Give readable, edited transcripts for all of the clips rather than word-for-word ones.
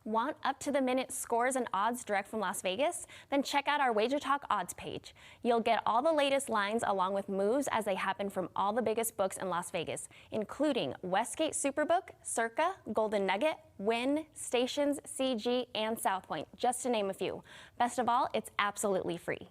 Want up-to-the-minute scores and odds direct from Las Vegas? Then check out our WagerTalk odds page. You'll get all the latest lines along with moves as they happen from all the biggest books in Las Vegas, including Westgate Superbook, Circa, Golden Nugget, Wynn, Stations, CG, and South Point, just to name a few. Best of all, it's absolutely free.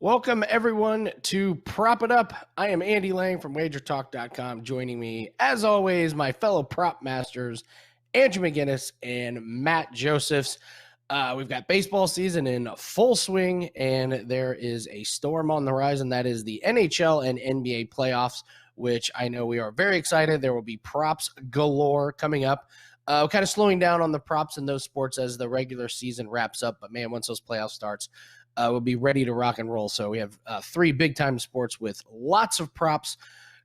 Welcome, everyone, to Prop It Up. I am Andy Lang from WagerTalk.com. Joining me, as always, my fellow prop masters, Andrew McInnis and Matt Josephs. We've got baseball season in full swing, and there is a storm on the horizon. That is the NHL and NBA playoffs, which I know we are very excited. There will be props galore coming up. Kind of slowing down on the props in those sports as the regular season wraps up. But, man, once those playoffs starts, we'll be ready to rock and roll. So we have three big-time sports with lots of props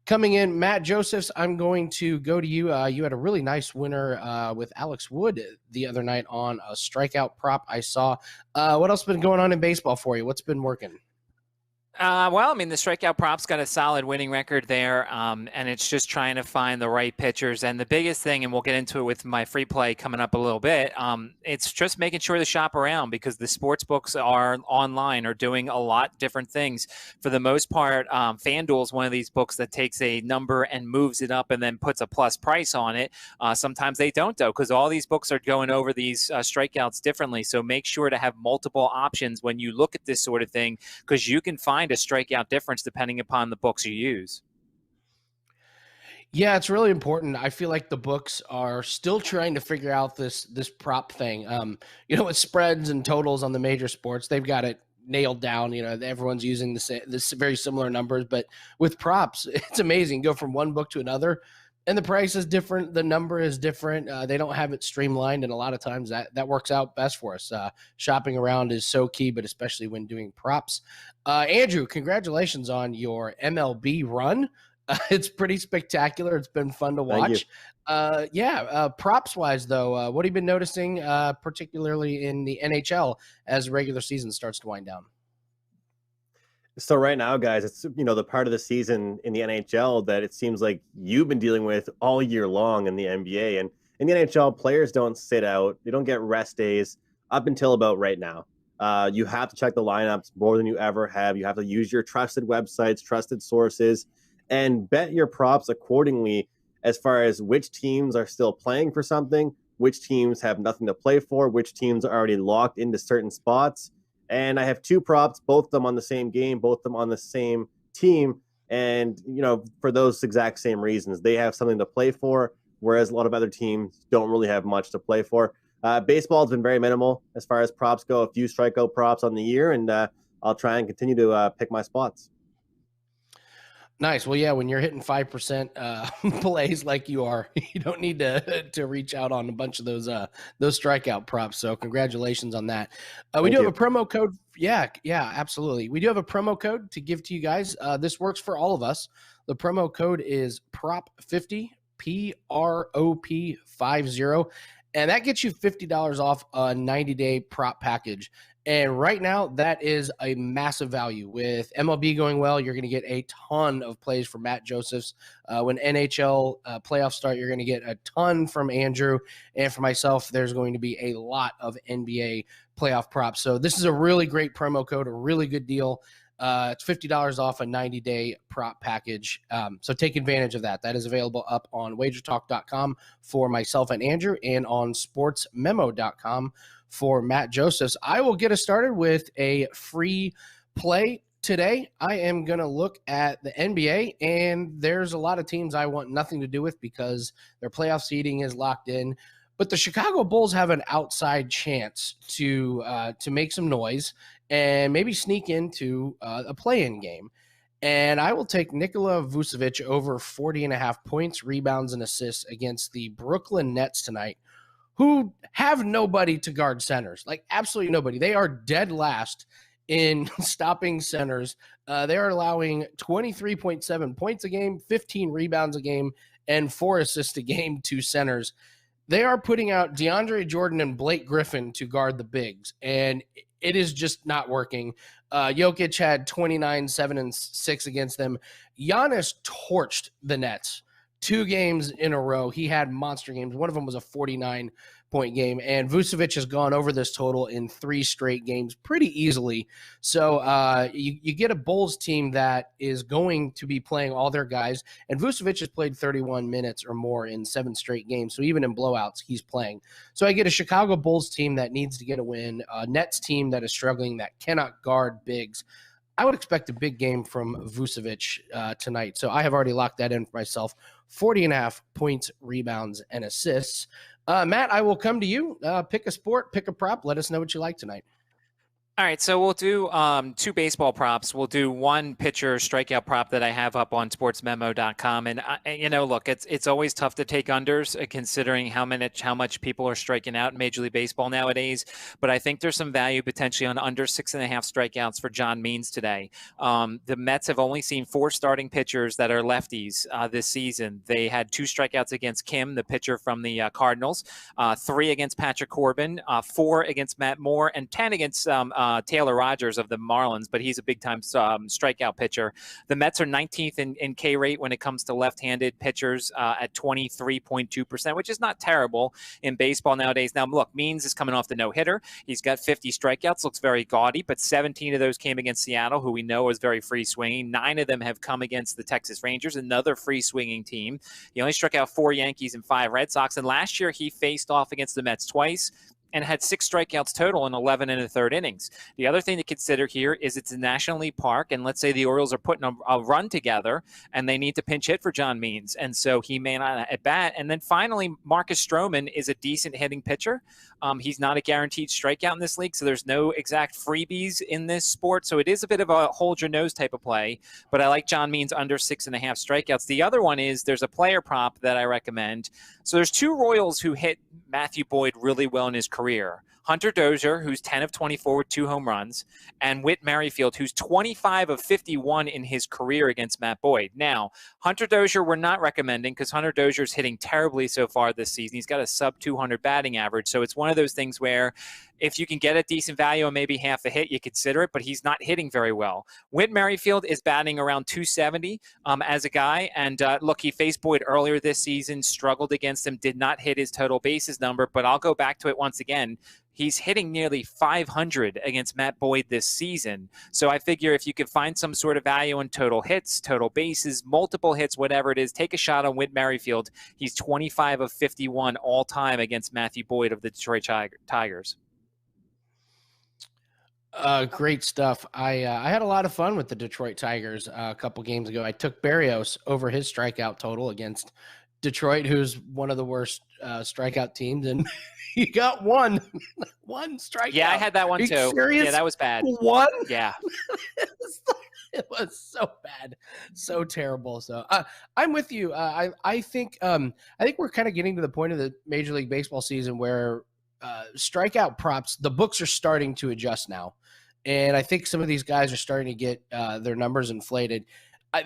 coming in. Matt Josephs, I'm going to go to you. You had a really nice winner with Alex Wood the other night on a strikeout prop I saw. What else has been going on in baseball for you? What's been working? Well, I mean, the strikeout prop's got a solid winning record there, and it's just trying to find the right pitchers. And the biggest thing, and we'll get into it with my free play coming up a little bit, it's just making sure to shop around because the sports books are online are doing a lot different things. For the most part, FanDuel is one of these books that takes a number and moves it up and then puts a plus price on it. Sometimes they don't, though, because all these books are going over these strikeouts differently. So make sure to have multiple options when you look at this sort of thing because you can find a strikeout difference depending upon the books you use. Yeah, it's really important. I feel like the books are still trying to figure out this prop thing. With spreads and totals on the major sports, they've got it nailed down. Everyone's using this very similar numbers, but with props, it's amazing. Go from one book to another, and the price is different. The number is different. They don't have it streamlined, and a lot of times that works out best for us. Shopping around is so key, but especially when doing props. Andrew, congratulations on your MLB run. It's pretty spectacular. It's been fun to watch. Props wise, though, what have you been noticing, particularly in the NHL as regular season starts to wind down? So right now, guys, it's the part of the season in the NHL that it seems like you've been dealing with all year long in the NBA. And in the NHL, players don't sit out. They don't get rest days up until about right now. You have to check the lineups more than you ever have. You have to use your trusted websites, trusted sources, and bet your props accordingly as far as which teams are still playing for something, which teams have nothing to play for, which teams are already locked into certain spots. And I have two props, both of them on the same game, both of them on the same team. And, for those exact same reasons, they have something to play for, whereas a lot of other teams don't really have much to play for. Baseball has been very minimal as far as props go, a few strikeout props on the year, and I'll try and continue to pick my spots. Nice. Well, yeah, when you're hitting 5% plays like you are, you don't need to reach out on a bunch of those strikeout props. So congratulations on that. We do have a promo code. Yeah, absolutely. We do have a promo code to give to you guys. This works for all of us. The promo code is PROP50, PROP50. And that gets you $50 off a 90-day prop package. And right now, that is a massive value. With MLB going well, you're going to get a ton of plays from Matt Josephs. When NHL playoffs start, you're going to get a ton from Andrew. And for myself, there's going to be a lot of NBA playoff props. So this is a really great promo code, a really good deal. It's $50 off a 90-day prop package. So take advantage of that. That is available up on WagerTalk.com for myself and Andrew and on SportsMemo.com for Matt Josephs. I will get us started with a free play today. I am going to look at the NBA, and there's a lot of teams I want nothing to do with because their playoff seeding is locked in. But the Chicago Bulls have an outside chance to make some noise and maybe sneak into a play-in game. And I will take Nikola Vucevic over 40.5 points, rebounds, and assists against the Brooklyn Nets tonight, who have nobody to guard centers, like absolutely nobody. They are dead last in stopping centers. They are allowing 23.7 points a game, 15 rebounds a game, and 4 assists a game to centers. they are putting out DeAndre Jordan and Blake Griffin to guard the bigs, and it is just not working. Jokic had 29, 7, and 6 against them. Giannis torched the Nets 2 games in a row. He had monster games. One of them was a 49-point game, and Vucevic has gone over this total in 3 straight games pretty easily. So you get a Bulls team that is going to be playing all their guys, and Vucevic has played 31 minutes or more in 7 straight games. So even in blowouts, he's playing. So I get a Chicago Bulls team that needs to get a win, a Nets team that is struggling, that cannot guard bigs. I would expect a big game from Vucevic tonight. So I have already locked that in for myself. 40.5 points, rebounds, and assists. Matt, I will come to you. Pick a sport, pick a prop. Let us know what you like tonight. All right, so we'll do 2 baseball props. We'll do 1 pitcher strikeout prop that I have up on sportsmemo.com. And, look, it's always tough to take unders considering how much people are striking out in Major League Baseball nowadays. But I think there's some value potentially on under 6.5 strikeouts for John Means today. The Mets have only seen 4 starting pitchers that are lefties this season. They had 2 strikeouts against Kim, the pitcher from the Cardinals, 3 against Patrick Corbin, 4 against Matt Moore, and 10 against Taylor Rogers of the Marlins, but he's a big-time strikeout pitcher. The Mets are 19th in K rate when it comes to left-handed pitchers at 23.2%, which is not terrible in baseball nowadays. Now, look, Means is coming off the no-hitter. He's got 50 strikeouts, looks very gaudy, but 17 of those came against Seattle, who we know is very free-swinging. 9 of them have come against the Texas Rangers, another free-swinging team. He only struck out 4 Yankees and 5 Red Sox, and last year he faced off against the Mets twice and had 6 strikeouts total in 11 1/3 innings. The other thing to consider here is it's a National League park, and let's say the Orioles are putting a run together, and they need to pinch hit for John Means, and so he may not at bat. And then finally, Marcus Stroman is a decent hitting pitcher. He's not a guaranteed strikeout in this league, so there's no exact freebies in this sport. So it is a bit of a hold your nose type of play, but I like John Means under 6.5 strikeouts. The other one is there's a player prop that I recommend. So there's 2 Royals who hit Matthew Boyd really well in his career. Hunter Dozier, who's 10 of 24 with 2 home runs, and Whit Merrifield, who's 25 of 51 in his career against Matt Boyd. Now, Hunter Dozier we're not recommending because Hunter Dozier's hitting terribly so far this season. He's got a sub-200 batting average, so it's one of those things where if you can get a decent value and maybe half a hit, you consider it, but he's not hitting very well. Whit Merrifield is batting around 270 as a guy, and look, he faced Boyd earlier this season, struggled against him, did not hit his total bases number, but I'll go back to it once again. He's hitting nearly 500 against Matt Boyd this season. So I figure if you can find some sort of value in total hits, total bases, multiple hits, whatever it is, take a shot on Whit Merrifield. He's 25 of 51 all time against Matthew Boyd of the Detroit Tigers. Great stuff. I had a lot of fun with the Detroit Tigers a couple games ago. I took Berrios over his strikeout total against Detroit, who's one of the worst strikeout teams, and he got one strikeout. Yeah, I had that one too. Serious? Yeah, that was bad. One? Yeah. It was so bad, so terrible. So I'm with you. I think we're kind of getting to the point of the Major League Baseball season where strikeout props, the books are starting to adjust now, and I think some of these guys are starting to get their numbers inflated.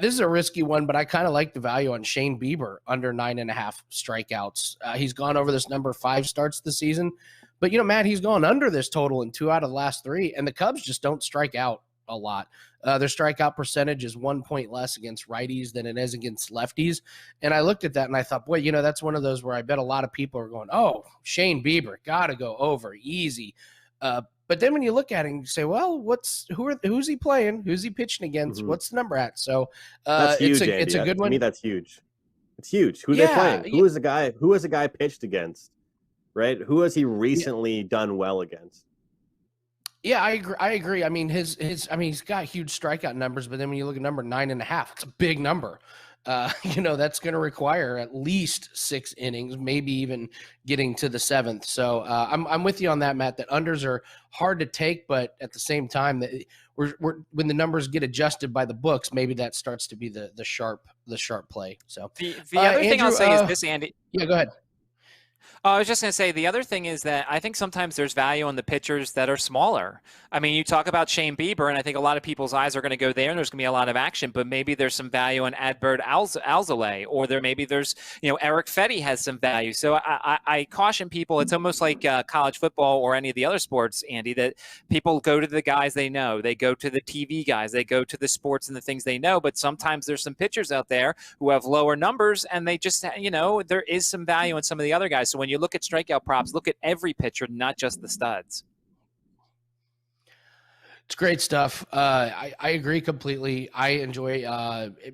This is a risky one, but I kind of like the value on Shane Bieber under 9.5 strikeouts. He's gone over this number 5 starts this season, but Matt, he's gone under this total in 2 out of the last 3, and the Cubs just don't strike out a lot. Their strikeout percentage is 1 point less against righties than it is against lefties. And I looked at that and I thought, boy, that's one of those where I bet a lot of people are going, oh, Shane Bieber, got to go over, easy. But then when you look at it and you say, well, who's he playing? Who's he pitching against? Mm-hmm. What's the number at? So that's huge, it's a good one. To me, that's huge. It's huge. Who's they playing? Who is the guy? Who has the guy pitched against? Right? Who has he recently done well against? Yeah, I agree. I mean, he's got huge strikeout numbers, but then when you look at number 9.5, it's a big number. That's going to require at least 6 innings, maybe even getting to the 7th. So I'm with you on that, Matt. That unders are hard to take, but at the same time, that when the numbers get adjusted by the books, maybe that starts to be the sharp play. So the other thing I'll say is this, Andy. Yeah, go ahead. I was just going to say the other thing is that I think sometimes there's value on the pitchers that are smaller. I mean, you talk about Shane Bieber, and I think a lot of people's eyes are going to go there, and there's going to be a lot of action. But maybe there's some value on Adbert Alzolay, or there's Eric Fetty has some value. So I caution people. It's almost like college football or any of the other sports, Andy, that people go to the guys they know. They go to the TV guys. They go to the sports and the things they know. But sometimes there's some pitchers out there who have lower numbers, and they just there is some value in some of the other guys. So when you look at strikeout props, look at every pitcher, not just the studs. It's great stuff. I agree completely. I enjoy,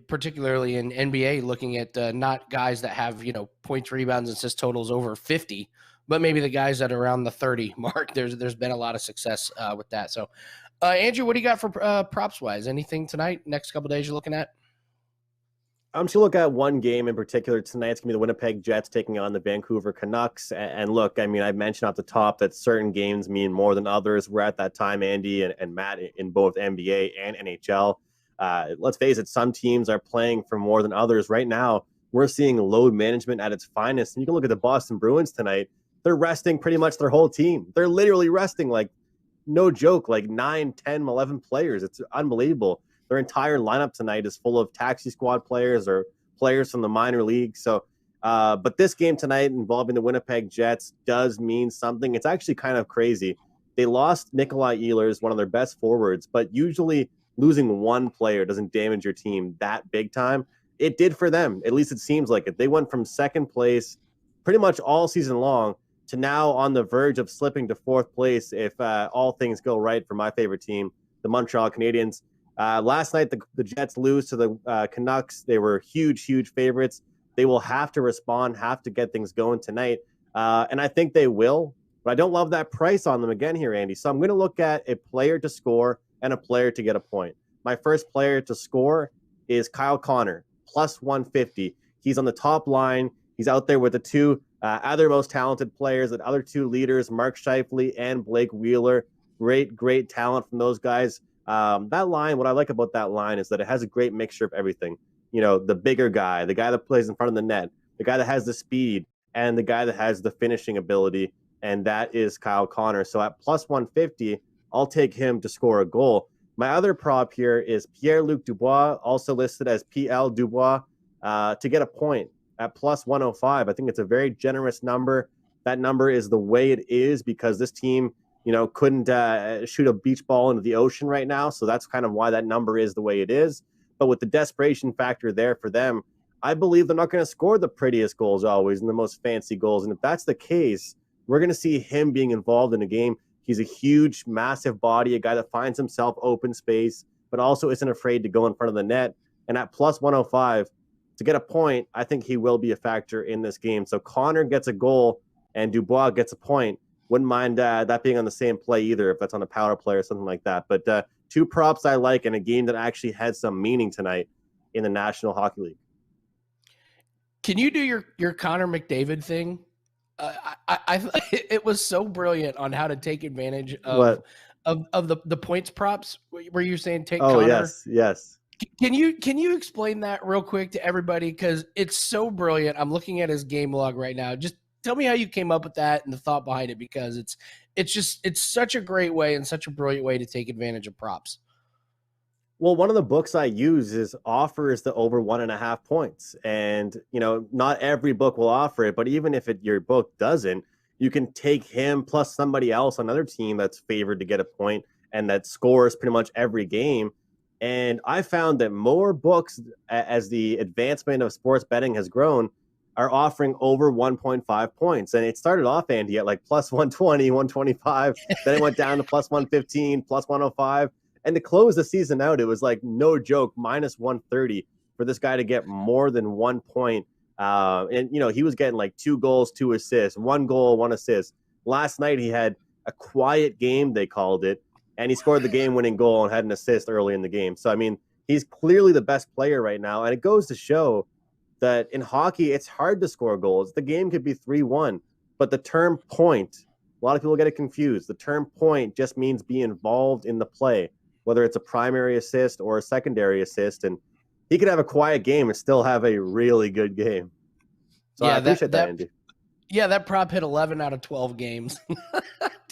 particularly in NBA, looking at not guys that have, points, rebounds, and assist totals over 50, but maybe the guys that are around the 30 mark. There's been a lot of success with that. So, Andrew, what do you got for props wise? Anything tonight, next couple of days you're looking at? I'm just going to look at one game in particular tonight. It's going to be the Winnipeg Jets taking on the Vancouver Canucks. And look, I mean, I mentioned off the top that certain games mean more than others. We're at that time, Andy and Matt, in both NBA and NHL. Let's face it, some teams are playing for more than others. Right now, we're seeing load management at its finest. And you can look at the Boston Bruins tonight. They're resting pretty much their whole team. They're literally resting, like, no joke, like 9, 10, 11 players. It's unbelievable. Their entire lineup tonight is full of taxi squad players or players from the minor league. So, but this game tonight involving the Winnipeg Jets does mean something. It's actually kind of crazy. They lost Nikolai Ehlers, one of their best forwards, but usually losing one player doesn't damage your team that big time. It did for them. At least it seems like it. They went from second place pretty much all season long to now on the verge of slipping to fourth place if all things go right for my favorite team, the Montreal Canadiens. Last night, the Jets lose to the Canucks. They were huge favorites. They will have to respond, have to get things going tonight. And I think they will, but I don't love that price on them again here, Andy. So I'm going to look at a player to score and a player to get a point. My first player to score is Kyle Connor, plus 150. He's on the top line. He's out there with the two other most talented players, the other two leaders, Mark Scheifele and Blake Wheeler. Great talent from those guys. That line, what I like about that line is that it has a great mixture of everything. The bigger guy, the guy that plays in front of the net, the guy that has the speed, and the guy that has the finishing ability, and that is Kyle Connor. So at plus 150, I'll take him to score a goal. My other prop here is Pierre-Luc Dubois, also listed as PL Dubois, to get a point at plus 105. I think it's a very generous number. That number is the way it is because this team couldn't shoot a beach ball into the ocean right now. So that's kind of why that number is the way it is. But with the desperation factor there for them, I believe they're not going to score the prettiest goals always and the most fancy goals. And if that's the case, we're going to see him being involved in a game. He's a huge, massive body, a guy that finds himself open space, but also isn't afraid to go in front of the net. And at plus 105, to get a point, I think he will be a factor in this game. So Connor gets a goal and Dubois gets a point. Wouldn't mind that being on the same play either if that's on a power play or something like that. But two props I like in a game that actually had some meaning tonight in the National Hockey League. Can you do your Connor McDavid thing? It was so brilliant on how to take advantage of the points props. Were you saying take Connor? Oh, yes. Can you explain that real quick to everybody? Because it's so brilliant. I'm looking at his game log right now. Just tell me how you came up with that and the thought behind it, because it's such a great way and such a brilliant way to take advantage of props. Well, one of the books I use offers the over 1.5 points. And, not every book will offer it, but even if your book doesn't, you can take him plus somebody else on another team that's favored to get a point and that scores pretty much every game. And I found that more books, as the advancement of sports betting has grown, are offering over 1.5 points. And it started off, Andy, at like plus 120, 125. Then it went down to plus 115, plus 105. And to close the season out, it was like, no joke, minus 130 for this guy to get more than 1 point. And he was getting like 2 goals, 2 assists, 1 goal, 1 assist. Last night, he had a quiet game, they called it. And he scored the game-winning goal and had an assist early in the game. So, I mean, he's clearly the best player right now. And it goes to show that in hockey, it's hard to score goals. The game could be 3-1, but the term point, a lot of people get it confused. The term point just means be involved in the play, whether it's a primary assist or a secondary assist. And he could have a quiet game and still have a really good game. So yeah, I appreciate that, Andy. Yeah, that prop hit 11 out of 12 games,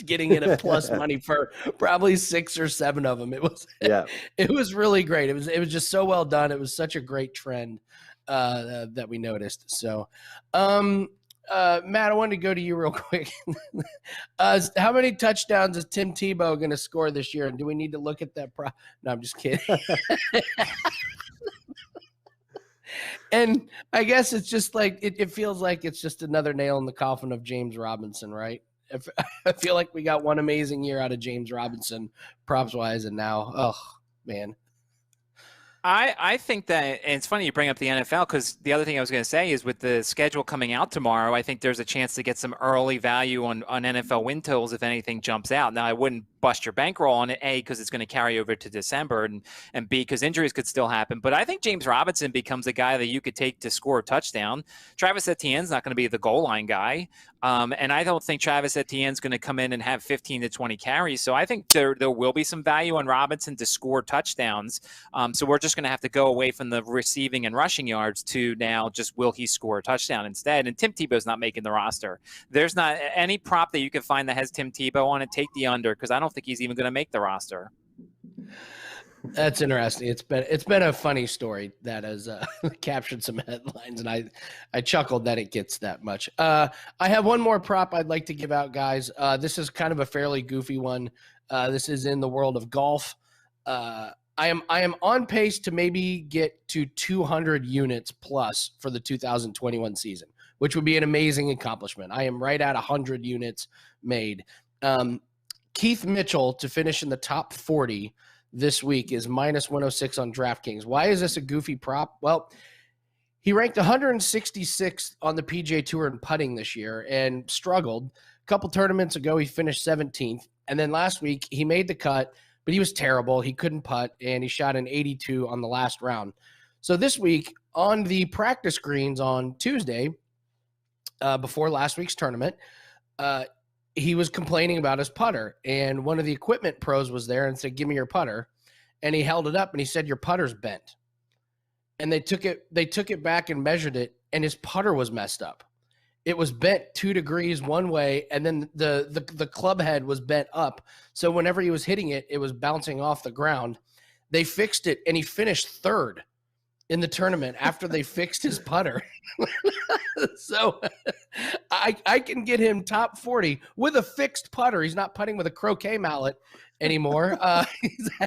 getting in at plus money for probably 6 or 7 of them. It was really great. It was just so well done. It was such a great trend that we noticed. So, Matt, I wanted to go to you real quick. How many touchdowns is Tim Tebow going to score this year? And do we need to look at that prop? No, I'm just kidding. And I guess it's just like it feels like it's just another nail in the coffin of James Robinson, right? I feel like we got one amazing year out of James Robinson, props wise, and now, oh man. I think that, and it's funny you bring up the NFL, because the other thing I was going to say is with the schedule coming out tomorrow, I think there's a chance to get some early value on NFL win totals if anything jumps out. Now, I wouldn't bust your bankroll on it, A, because it's going to carry over to December, and B, because injuries could still happen. But I think James Robinson becomes a guy that you could take to score a touchdown. Travis Etienne's not going to be the goal line guy. And I don't think Travis Etienne's going to come in and have 15 to 20 carries. So I think there will be some value on Robinson to score touchdowns. So we're just going to have to go away from the receiving and rushing yards to now just will he score a touchdown instead. And Tim Tebow's not making the roster. There's not any prop that you can find that has Tim Tebow on it. Take the under, because I don't think he's even going to make the roster. That's interesting. It's been a funny story that has captured some headlines, and I chuckled that it gets that much. I have one more prop I'd like to give out, guys. This is kind of a fairly goofy one. This is in the world of golf. I am on pace to maybe get to 200 units plus for the 2021 season, which would be an amazing accomplishment. I am right at 100 units made. Keith Mitchell to finish in the top 40 this week is minus 106 on DraftKings. Why is this a goofy prop? Well, he ranked 166th on the PGA Tour in putting this year and struggled. A couple tournaments ago, he finished 17th. And then last week, he made the cut, but he was terrible. He couldn't putt, and he shot an 82 on the last round. So this week, on the practice greens on Tuesday, before last week's tournament, he was complaining about his putter, and one of the equipment pros was there and said, "Give me your putter." And he held it up and he said, "Your putter's bent." And they took it back and measured it, and his putter was messed up. It was bent 2 degrees one way, and then the club head was bent up. So whenever he was hitting it, it was bouncing off the ground. They fixed it, and he finished 3rd in the tournament after they fixed his putter. So I can get him top 40 with a fixed putter. He's not putting with a croquet mallet anymore.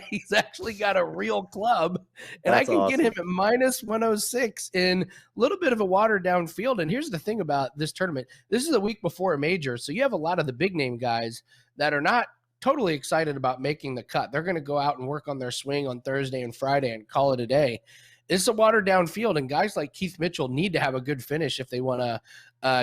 He's actually got a real club, and That's I can awesome. get him at minus 106 in a little bit of a watered down field. And here's the thing about this tournament. This is the week before a major. So you have a lot of the big name guys that are not totally excited about making the cut. They're going to go out and work on their swing on Thursday and Friday and call it a day. It's a watered down field, and guys like Keith Mitchell need to have a good finish if they want to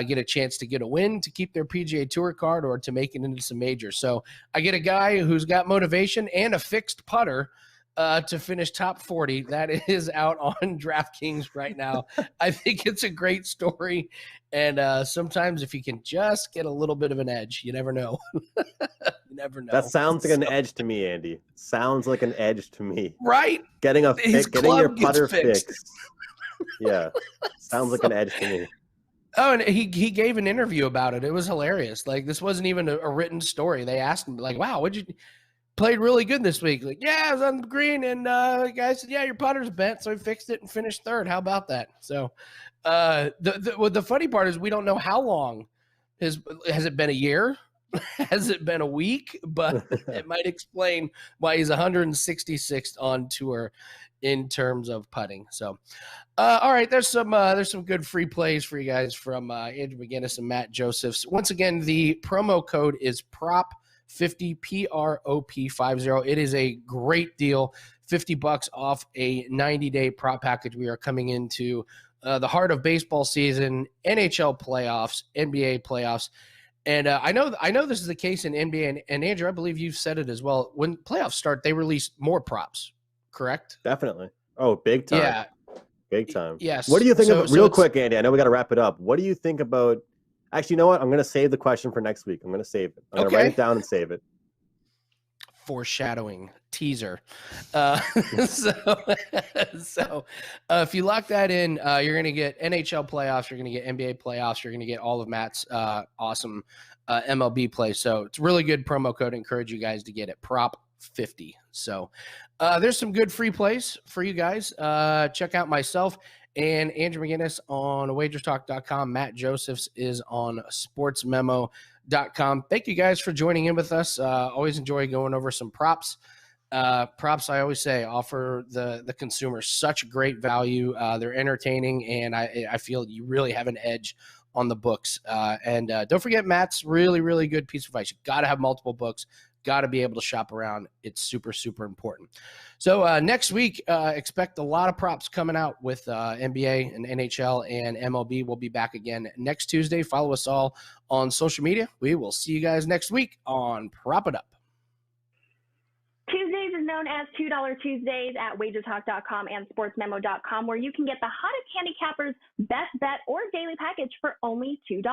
get a chance to get a win, to keep their PGA Tour card, or to make it into some majors. So I get a guy who's got motivation and a fixed putter to finish top 40. That is out on DraftKings right now. I think it's a great story, and sometimes if you can just get a little bit of an edge, you never know. You never know. That sounds like an edge to me, Andy. Sounds like an edge to me. Right? Getting your putter fixed. fixed. Yeah. Sounds like an edge to me. Oh, and he gave an interview about it. It was hilarious. Like, this wasn't even a written story. They asked him, like, "Wow, played really good this week?" Like, "Yeah, I was on the green, and the guy said, 'Yeah, your putter's bent,' so he fixed it and finished 3rd. How about that?" So, the funny part is we don't know how long has it been. A year? Has it been a week? But it might explain why he's 166th on tour in terms of putting. So, all right, there's some good free plays for you guys from Andrew McInnis and Matt Josephs. Once again, the promo code is PROP50, PROP50. It is a great deal, $50 off a 90-day prop package. We are coming into the heart of baseball season, NHL playoffs, NBA playoffs. And I know this is the case in NBA, and Andrew, I believe you've said it as well. When playoffs start, they release more props, correct? Definitely. Oh, big time. Yeah. Big time. Yes. What do you think of, real quick, Andy? I know we got to wrap it up. What do you think about, actually, you know what? I'm going to save the question for next week. I'm going to save it. I'm going to write it down and save it. Foreshadowing. teaser. So if you lock that in, you're going to get NHL playoffs, you're going to get NBA playoffs, you're going to get all of Matt's awesome MLB plays. So it's a really good promo code. I encourage you guys to get it, prop50. So there's some good free plays for you guys. Check out myself and Andrew McInnis on WagerTalk.com. Matt Josephs is on SportsMemo.com. Thank you guys for joining in with us. Always enjoy going over some props. Props, I always say, offer the consumer such great value. They're entertaining, and I feel you really have an edge on the books. And don't forget Matt's really, really good piece of advice. You got to have multiple books. Got to be able to shop around. It's super, super important. So next week, expect a lot of props coming out with NBA and NHL and MLB. We'll be back again next Tuesday. Follow us all on social media. We will see you guys next week on Prop It Up. Tuesdays is known as $2 Tuesdays at WagerTalk.com and SportsMemo.com, where you can get the hottest handicappers, best bet, or daily package for only $2.